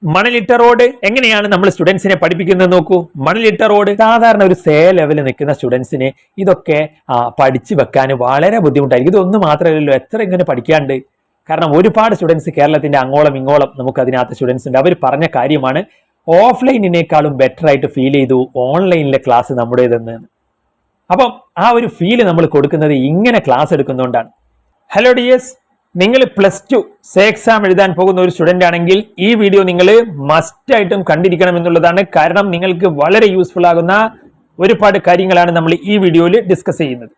മണലിട്ട road എങ്ങനെയാണ് നമ്മൾ സ്റ്റുഡൻസിനെ പഠിപ്പിക്കുന്നത് നോക്കൂ. മണലിട്ട റോഡ് സാധാരണ ഒരു സേ ലെവലിൽ നിൽക്കുന്ന സ്റ്റുഡൻസിന് ഇതൊക്കെ പഠിച്ചു വെക്കാൻ വളരെ ബുദ്ധിമുട്ടായിരിക്കും. ഇതൊന്നും മാത്രമല്ലല്ലോ, എത്ര ഇങ്ങനെ പഠിക്കാണ്ട്. കാരണം ഒരുപാട് സ്റ്റുഡൻസ് കേരളത്തിന്റെ അങ്ങോളം ഇങ്ങോളം നമുക്ക് അതിനകത്ത് സ്റ്റുഡൻസ് ഉണ്ട്. അവർ പറഞ്ഞ കാര്യമാണ് ഓഫ്ലൈനിനേക്കാളും ബെറ്റർ ആയിട്ട് ഫീൽ ചെയ്തു ഓൺലൈനിലെ ക്ലാസ് നമ്മുടേതെന്ന്. അപ്പം ആ ഒരു ഫീല് നമ്മൾ കൊടുക്കുന്നത് ഇങ്ങനെ ക്ലാസ് എടുക്കുന്നതുകൊണ്ടാണ്. ഹലോ ഡിയേഴ്സ്, നിങ്ങൾ +2 സേ എക്സാം എഴുതാൻ പോകുന്ന ഒരു സ്റ്റുഡന്റ് ആണെങ്കിൽ ഈ വീഡിയോ നിങ്ങൾ മസ്റ്റ് ആയിട്ടും കണ്ടിരിക്കണം എന്നുള്ളതാണ്. കാരണം നിങ്ങൾക്ക് വളരെ യൂസ്ഫുൾ ആകുന്ന ഒരുപാട് കാര്യങ്ങളാണ് നമ്മൾ ഈ വീഡിയോയിൽ ഡിസ്കസ് ചെയ്യുന്നത്.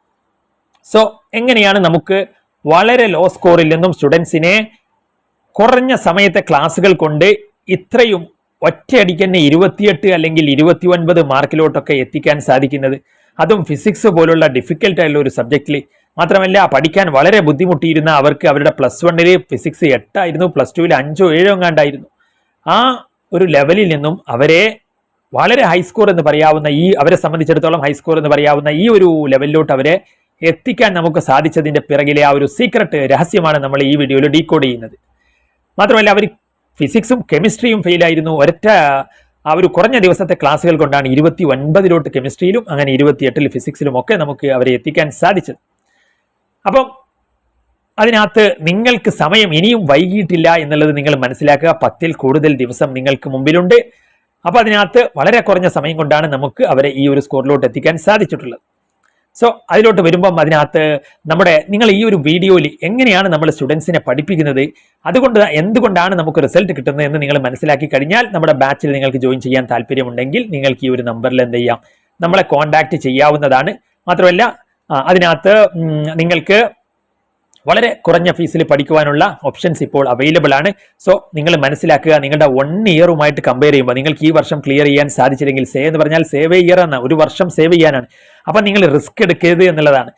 സോ എങ്ങനെയാണ് നമുക്ക് വളരെ ലോ സ്കോറിൽ നിന്നും സ്റ്റുഡൻസിനെ കുറഞ്ഞ സമയത്തെ ക്ലാസ്സുകൾ കൊണ്ട് ഇത്രയും ഒറ്റയടിക്ക് തന്നെ 28 അല്ലെങ്കിൽ 29 മാർക്കിലോട്ടൊക്കെ എത്തിക്കാൻ സാധിക്കുന്നത്? അതും ഫിസിക്സ് പോലുള്ള ഡിഫിക്കൽട്ട് ആയിട്ടുള്ള ഒരു സബ്ജക്റ്റിൽ. മാത്രമല്ല പഠിക്കാൻ വളരെ ബുദ്ധിമുട്ടിയിരുന്ന അവർക്ക് അവരുടെ +1 ഫിസിക്സ് 8 ആയിരുന്നു, +2 5 7 എങ്ങാണ്ടായിരുന്നു. ആ ഒരു ലെവലിൽ നിന്നും അവരെ വളരെ ഹൈസ്കോർ എന്ന് പറയാവുന്ന അവരെ സംബന്ധിച്ചിടത്തോളം ഹൈസ്കോർ എന്ന് പറയാവുന്ന ഈ ഒരു ലെവലിലോട്ട് അവരെ എത്തിക്കാൻ നമുക്ക് സാധിച്ചതിന്റെ പിറകിലെ ആ ഒരു സീക്രട്ട് രഹസ്യമാണ് നമ്മൾ ഈ വീഡിയോയിൽ ഡീകോഡ് ചെയ്യുന്നത്. മാത്രമല്ല അവർ ഫിസിക്സും കെമിസ്ട്രിയും ഫെയിലായിരുന്നു. ആ ഒരു കുറഞ്ഞ ദിവസത്തെ ക്ലാസ്സുകൾ കൊണ്ടാണ് 29 കെമിസ്ട്രിയിലും അങ്ങനെ 28 ഫിസിക്സിലും ഒക്കെ നമുക്ക് അവരെ എത്തിക്കാൻ സാധിച്ചത്. അപ്പം അതിനകത്ത് നിങ്ങൾക്ക് സമയം ഇനിയും വൈകിയിട്ടില്ല എന്നുള്ളത് നിങ്ങൾ മനസ്സിലാക്കുക. 10ൽ കൂടുതൽ ദിവസം നിങ്ങൾക്ക് മുമ്പിലുണ്ട്. അപ്പൊ അതിനകത്ത് വളരെ കുറഞ്ഞ സമയം കൊണ്ടാണ് നമുക്ക് അവരെ ഈ ഒരു സ്കോറിലോട്ട് എത്തിക്കാൻ സാധിച്ചിട്ടുള്ളത്. സോ അതിലോട്ട് വരുമ്പം അതിനകത്ത് നിങ്ങൾ ഈ ഒരു വീഡിയോയിൽ എങ്ങനെയാണ് നമ്മൾ സ്റ്റുഡൻസിനെ പഠിപ്പിക്കുന്നത്, എന്തുകൊണ്ടാണ് നമുക്ക് റിസൾട്ട് കിട്ടുന്നത് എന്ന് നിങ്ങൾ മനസ്സിലാക്കി കഴിഞ്ഞാൽ നമ്മുടെ ബാച്ചിൽ നിങ്ങൾക്ക് ജോയിൻ ചെയ്യാൻ താല്പര്യമുണ്ടെങ്കിൽ നിങ്ങൾക്ക് ഈ ഒരു നമ്പറിൽ എന്ത് ചെയ്യാം, നമ്മളെ കോൺടാക്ട് ചെയ്യാവുന്നതാണ്. മാത്രമല്ല അതിനകത്ത് നിങ്ങൾക്ക് വളരെ കുറഞ്ഞ ഫീസിൽ പഠിക്കുവാനുള്ള ഓപ്ഷൻസ് ഇപ്പോൾ അവൈലബിൾ ആണ്. സോ നിങ്ങൾ മനസ്സിലാക്കുക, നിങ്ങളുടെ 1 ഇയറുമായിട്ട് കമ്പയർ ചെയ്യുമ്പോൾ നിങ്ങൾക്ക് ഈ വർഷം ക്ലിയർ ചെയ്യാൻ സാധിച്ചില്ലെങ്കിൽ, സേ എന്ന് പറഞ്ഞാൽ സേവ് ഇയർ എന്ന ഒരു വർഷം സേവ് ചെയ്യാനാണ്. അപ്പം നിങ്ങൾ റിസ്ക് എടുക്കരുത് എന്നുള്ളതാണ്.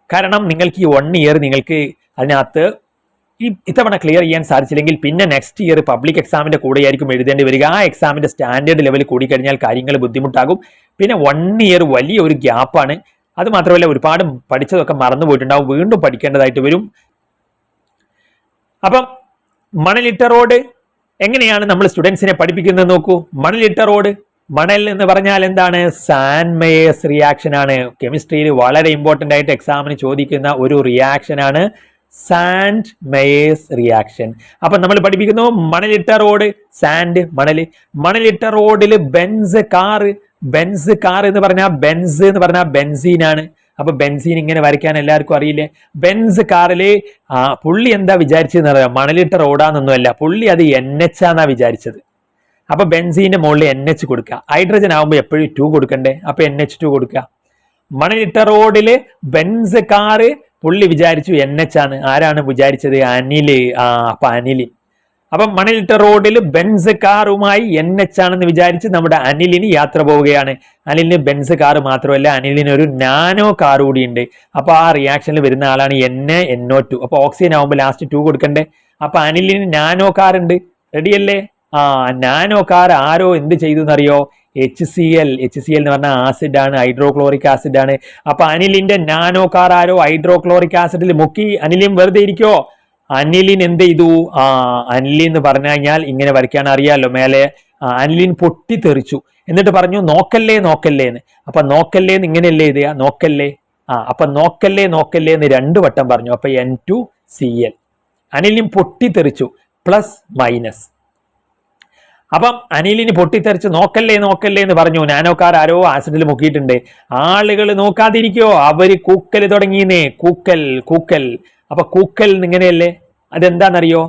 കാരണം നിങ്ങൾക്ക് ഈ 1 ഇയർ നിങ്ങൾക്ക് അതിനകത്ത് ഇത്തവണ ക്ലിയർ ചെയ്യാൻ സാധിച്ചില്ലെങ്കിൽ പിന്നെ നെക്സ്റ്റ് ഇയർ പബ്ലിക് എക്സാമിന്റെ കൂടെയായിരിക്കും എഴുതേണ്ടി വരിക. ആ എക്സാമിന്റെ സ്റ്റാൻഡേർഡ് ലെവൽ കൂടിക്കഴിഞ്ഞാൽ കാര്യങ്ങൾ ബുദ്ധിമുട്ടാകും. പിന്നെ 1 ഇയർ വലിയ ഒരു ഗ്യാപ്പാണ്. അത് മാത്രമല്ല ഒരുപാട് പഠിച്ചതൊക്കെ മറന്നു പോയിട്ടുണ്ടാവും, വീണ്ടും പഠിക്കേണ്ടതായിട്ട് വരും. അപ്പം മണലിട്ട റോഡ് എങ്ങനെയാണ് നമ്മൾ സ്റ്റുഡൻസിനെ പഠിപ്പിക്കുന്നത് നോക്കൂ. മണലിട്ട റോഡ്, മണൽ എന്ന് പറഞ്ഞാൽ എന്താണ്? സാൻഡ് മേയേഴ്സ് റിയാക്ഷൻ ആണ്. കെമിസ്ട്രിയിൽ വളരെ ഇമ്പോർട്ടന്റ് ആയിട്ട് എക്സാമിന് ചോദിക്കുന്ന ഒരു റിയാക്ഷൻ ആണ് സാൻഡ് മേയേഴ്സ് റിയാക്ഷൻ. അപ്പൊ നമ്മൾ പഠിപ്പിക്കുന്നു മണലിട്ട റോഡ്, സാൻഡ് മണല്. മണലിട്ട റോഡിൽ ബെൻസ് കാർ എന്ന് പറഞ്ഞാൽ ബെൻസീനാണ്. അപ്പൊ ബെൻസീൻ ഇങ്ങനെ വരയ്ക്കാൻ എല്ലാവർക്കും അറിയില്ലേ? ബെൻസ് കാറില് പുള്ളി എന്താ വിചാരിച്ചതെന്ന് അറിയാം, മണലിട്ട റോഡാന്നൊന്നുമല്ല, പുള്ളി അത് NH ആന്നാ വിചാരിച്ചത്. അപ്പൊ ബെൻസീന്റെ മുകളിൽ NH കൊടുക്കുക. ഹൈഡ്രജൻ ആകുമ്പോൾ എപ്പോഴും 2 കൊടുക്കണ്ടേ, അപ്പൊ NH2 കൊടുക്കുക. മണലിട്ട റോഡില് ബെൻസ് കാറ് പുള്ളി വിചാരിച്ചു NH ആണ്. ആരാണ് വിചാരിച്ചത്? അനില്. അപ്പൊ അനിലിൻ. അപ്പൊ മണലിട്ട റോഡിൽ ബെൻസ് കാറുമായി NH ആണെന്ന് വിചാരിച്ച് നമ്മുടെ അനിലിന് യാത്ര പോവുകയാണ്. അനിലിന് ബെൻസ് കാർ മാത്രമല്ല, അനിലിന് ഒരു നാനോ കാർ കൂടി ഉണ്ട്. അപ്പൊ ആ റിയാക്ഷനിൽ വരുന്ന ആളാണ് NO2. അപ്പൊ ഓക്സിജൻ ആവുമ്പോൾ ലാസ്റ്റ് 2 കൊടുക്കണ്ടേ. അപ്പൊ അനിലിന് നാനോ കാർ ഉണ്ട്. റെഡിയല്ലേ? നാനോ കാർ ആരോ എന്ത് ചെയ്തു എന്നറിയോ? HCl എന്ന് പറഞ്ഞാൽ ആസിഡ് ആണ്, ഹൈഡ്രോക്ലോറിക് ആസിഡ് ആണ്. അപ്പൊ അനിലിന്റെ നാനോ കാർ ആരോ ഹൈഡ്രോക്ലോറിക് ആസിഡിൽ മുക്കി. അനിലും വെറുതെ ഇരിക്കോ? അനിലിൻ എന്ത് ചെയ്തു? അനിലിൻ എന്ന് പറഞ്ഞു കഴിഞ്ഞാൽ ഇങ്ങനെ വരയ്ക്കാൻ അറിയാലോ മേലെ. അനിലിൻ പൊട്ടിത്തെറിച്ചു. എന്നിട്ട് പറഞ്ഞു നോക്കല്ലേ എന്ന്. അപ്പൊ നോക്കല്ലേ എന്ന് ഇങ്ങനെയല്ലേ എഴുതുക? നോക്കല്ലേ. അപ്പൊ നോക്കല്ലേ എന്ന് 2 വട്ടം പറഞ്ഞു. അപ്പൊ N2Cl. അനിലിൻ പൊട്ടിത്തെറിച്ചു, +- അപ്പം അനിലിന് പൊട്ടിത്തെറിച്ച് നോക്കല്ലേ എന്ന് പറഞ്ഞു. നാനോക്കാർ ആരോ ആസിഡിൽ മുക്കിയിട്ടുണ്ട്. ആളുകൾ നോക്കാതിരിക്കോ? അവര് കൂക്കല് തുടങ്ങിയെന്നേ. കൂക്കൽ. അപ്പൊ കൂക്കൽ ഇങ്ങനെയല്ലേ? അതെന്താണെന്നറിയോ?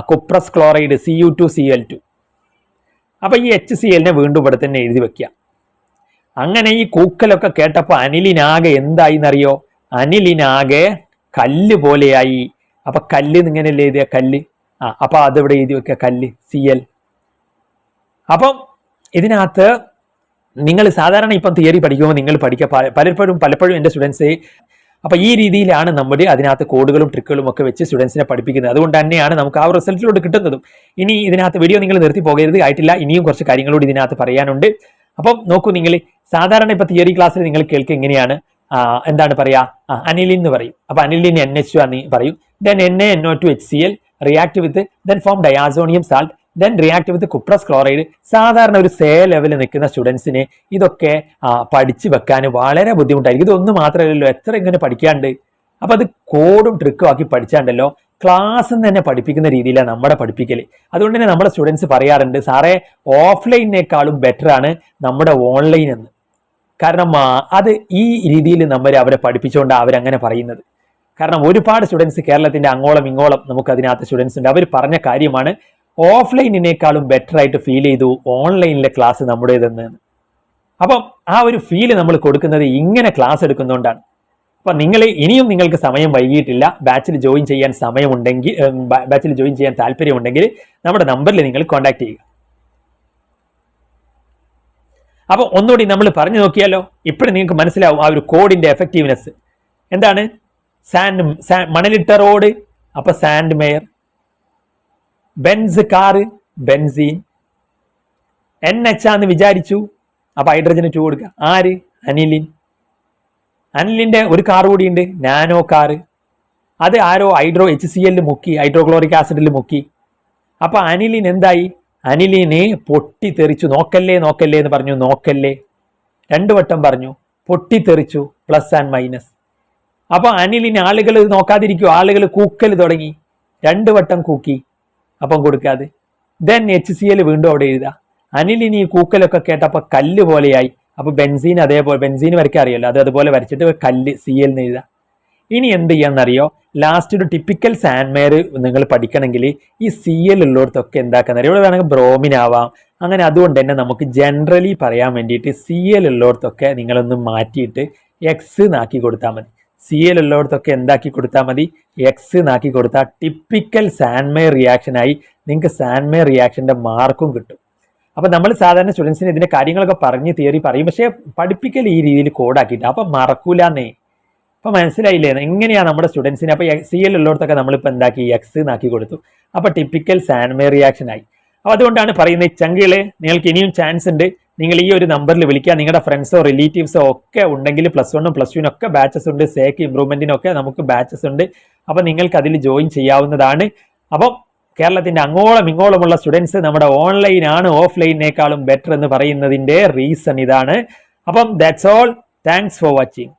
Cuprous chloride, Cu2Cl2. അപ്പൊ ഈ HCl വീണ്ടും ഇവിടെ തന്നെ എഴുതി വെക്കുക. അങ്ങനെ ഈ കൂക്കലൊക്കെ കേട്ടപ്പോ അനിലിനാകെ എന്തായി എന്നറിയോ? അനിലിനാകെ കല്ല് പോലെയായി. അപ്പൊ കല്ല് ഇങ്ങനെയല്ലേ എഴുതിയ? കല്ല്. അപ്പൊ അതിവിടെ എഴുതി വെക്കുക, കല്ല്, Cl. അപ്പം ഇതിനകത്ത് നിങ്ങൾ സാധാരണ ഇപ്പം തിയറി പഠിക്കുമ്പോൾ നിങ്ങൾ പലപ്പോഴും എൻ്റെ സ്റ്റുഡൻസ് അപ്പൊ ഈ രീതിയിലാണ് നമ്മുടെ അതിനകത്ത് കോഡുകളും ട്രിക്കുകളും ഒക്കെ വെച്ച് സ്റ്റുഡൻസിനെ പഠിപ്പിക്കുന്നത്. അതുകൊണ്ട് തന്നെയാണ് നമുക്ക് ആ റിസൾട്ടിലോട്ട് കിട്ടുന്നതും. ഇനി ഇതിനകത്ത് വീഡിയോ നിങ്ങൾ നിർത്തി പോകരുത്, ആയിട്ടില്ല, ഇനിയും കുറച്ച് കാര്യങ്ങളോട് ഇതിനകത്ത് പറയാനുണ്ട്. അപ്പം നോക്കൂ, നിങ്ങൾ സാധാരണ ഇപ്പൊ തിയറി ക്ലാസ്സിൽ നിങ്ങൾ കേൾക്കുക എങ്ങനെയാണ്? എന്താണ് പറയാ? അനിലിൻ എന്ന് പറയും. അപ്പൊ അനിലിൻ NH2 എന്ന് പറയും. then NaNO2HCl react with then form diazonium salt then react with cuprous chloride. സാധാരണ ഒരു സേ ലെവലിൽ നിൽക്കുന്ന സ്റ്റുഡൻസിന് ഇതൊക്കെ പഠിച്ചു വെക്കാൻ വളരെ ബുദ്ധിമുട്ടായിരിക്കും. ഇതൊന്നും മാത്രമല്ലല്ലോ, എത്ര ഇങ്ങനെ പഠിക്കാണ്ട്. അപ്പൊ അത് കോഡും ട്രിക്കും ആക്കി പഠിച്ചാണ്ടല്ലോ ക്ലാസ്സിൽ നിന്ന് തന്നെ പഠിപ്പിക്കുന്ന രീതിയിലാണ് നമ്മുടെ പഠിപ്പിക്കൽ. അതുകൊണ്ട് തന്നെ നമ്മുടെ സ്റ്റുഡൻസ് പറയാറുണ്ട്, സാറേ ഓഫ്ലൈനേക്കാളും ബെറ്റർ ആണ് നമ്മുടെ ഓൺലൈൻ എന്ന്. കാരണം അത് ഈ രീതിയിൽ നമ്മൾ അവരെ പഠിപ്പിച്ചുകൊണ്ട് അവരങ്ങനെ പറയുന്നത്. കാരണം ഒരുപാട് സ്റ്റുഡൻസ് കേരളത്തിന്റെ അങ്ങോളം ഇങ്ങോളം നമുക്ക് അതിനകത്ത് സ്റ്റുഡൻസ് ഉണ്ട്. അവർ പറഞ്ഞ കാര്യമാണ് ഓഫ്ലൈനിനേക്കാളും ബെറ്റർ ആയിട്ട് ഫീൽ ചെയ്തു ഓൺലൈനിലെ ക്ലാസ് നമ്മുടേതെന്ന്. അപ്പം ആ ഒരു ഫീല് നമ്മൾ കൊടുക്കുന്നത് ഇങ്ങനെ ക്ലാസ് എടുക്കുന്നതുകൊണ്ടാണ്. അപ്പൊ ഇനിയും നിങ്ങൾക്ക് സമയം വൈകിയിട്ടില്ല, ബാച്ചിൽ ജോയിൻ ചെയ്യാൻ സമയമുണ്ടെങ്കിൽ, ബാച്ചിൽ ജോയിൻ ചെയ്യാൻ താല്പര്യമുണ്ടെങ്കിൽ നമ്മുടെ നമ്പറിൽ നിങ്ങൾ കോൺടാക്ട് ചെയ്യുക. അപ്പൊ ഒന്നുകൂടി നമ്മൾ പറഞ്ഞു നോക്കിയാലോ, ഇപ്പോഴും നിങ്ങൾക്ക് മനസ്സിലാവും ആ ഒരു കോഡിന്റെ എഫക്റ്റീവ്നെസ് എന്താണ്. മണലിട്ട റോഡ്, അപ്പൊ sand mayor. Benz car, benzene. NH ആന്ന് വിചാരിച്ചു, അപ്പൊ ഹൈഡ്രജന് 2 കൊടുക്കുക. ആര്? അനിലിൻ. അനിലിന്റെ ഒരു കാർ കൂടിയുണ്ട്, നാനോ കാറ്. അത് ആരോ HCl മുക്കി, ഹൈഡ്രോക്ലോറിക് ആസിഡിൽ മുക്കി. അപ്പൊ അനിലിൻ എന്തായി? അനിലിനെ പൊട്ടിത്തെറിച്ചു. നോക്കല്ലേ നോക്കല്ലേ എന്ന് പറഞ്ഞു, നോക്കല്ലേ 2 വട്ടം പറഞ്ഞു, പൊട്ടിത്തെറിച്ചു. Plus and minus. അപ്പൊ അനിലിന് ആളുകൾ നോക്കാതിരിക്കും, ആളുകൾ കൂക്കൽ തുടങ്ങി. 2 വട്ടം കൂക്കി, അപ്പം കൊടുക്കാതെ. ദെൻ HCl വീണ്ടും അവിടെ എഴുതാ. അനിലിന് ഈ കൂക്കലൊക്കെ കേട്ടപ്പോ കല്ല് പോലെയായി. അപ്പൊ ബെൻസീൻ അതേപോലെ, ബെൻസീൻ വരയ്ക്കാൻ അറിയല്ലോ, അത് അതുപോലെ വരച്ചിട്ട് കല്ല് Cl എന്ന് എഴുതാം. ഇനി എന്ത് ചെയ്യാന്നറിയോ, ലാസ്റ്റ് ഒരു ടിപ്പിക്കൽ സാൻഡ്മെയർ നിങ്ങൾ പഠിക്കണമെങ്കിൽ ഈ Cl ഉള്ളിടത്തൊക്കെ എന്താക്കാന്നറിയോ, ഇവിടെ വേണമെങ്കിൽ ബ്രോമിൻ ആവാം. അങ്ങനെ അതുകൊണ്ട് തന്നെ നമുക്ക് ജനറലി പറയാൻ വേണ്ടിയിട്ട് Cl ഉള്ളിടത്തൊക്കെ നിങ്ങളൊന്ന് മാറ്റിയിട്ട് X നാക്കി കൊടുത്താൽ മതി. Cl ഉള്ളിടത്തൊക്കെ എന്താക്കി കൊടുത്താൽ മതി? X നാക്കി കൊടുത്താൽ ടിപ്പിക്കൽ സാൻഡ്മെയർ റിയാക്ഷനായി നിങ്ങൾക്ക് സാൻഡ്മെയർ റിയാക്ഷന്റെ മാർക്കും കിട്ടും. അപ്പൊ നമ്മൾ സാധാരണ സ്റ്റുഡൻസിന് ഇതിന്റെ കാര്യങ്ങളൊക്കെ പറഞ്ഞ് തിയറി പറയും, പക്ഷെ പഠിപ്പിക്കൽ ഈ രീതിയിൽ കോഡാക്കിയിട്ട് അപ്പൊ മറക്കൂലെന്നേ. അപ്പൊ മനസ്സിലായില്ലേ എങ്ങനെയാ നമ്മുടെ സ്റ്റുഡൻസിന്? അപ്പൊ Cl ഉള്ളിടത്തൊക്കെ നമ്മളിപ്പോ എന്താക്കി? X നാക്കി കൊടുത്തു. അപ്പൊ ടിപ്പിക്കൽ സാൻഡ്മെയർ റിയാക്ഷൻ ആയി. അപ്പൊ അതുകൊണ്ടാണ് പറയുന്നത്, ചങ്കിളെ നിങ്ങൾക്ക് ഇനിയും ചാൻസ് ഉണ്ട്. നിങ്ങൾ ഈ ഒരു നമ്പറിൽ വിളിക്കുക. നിങ്ങളുടെ ഫ്രണ്ട്സോ റിലേറ്റീവ്സോ ഒക്കെ ഉണ്ടെങ്കിൽ +1 +2 ഒക്കെ ബാച്ചസ് ഉണ്ട്. സേക്ക് ഇംപ്രൂവ്മെന്റിനൊക്കെ നമുക്ക് ബാച്ചസ് ഉണ്ട്. അപ്പൊ നിങ്ങൾക്ക് അതിൽ ജോയിൻ ചെയ്യാവുന്നതാണ്. അപ്പം കേരളത്തിന്റെ അങ്ങോളം ഇങ്ങോളമുള്ള സ്റ്റുഡൻസ് നമ്മുടെ ഓൺലൈൻ ആണ് ഓഫ്ലൈനേക്കാളും ബെറ്റർ എന്ന് പറയുന്നതിന്റെ റീസൺ ഇതാണ്. അപ്പം that's all. Thanks for watching.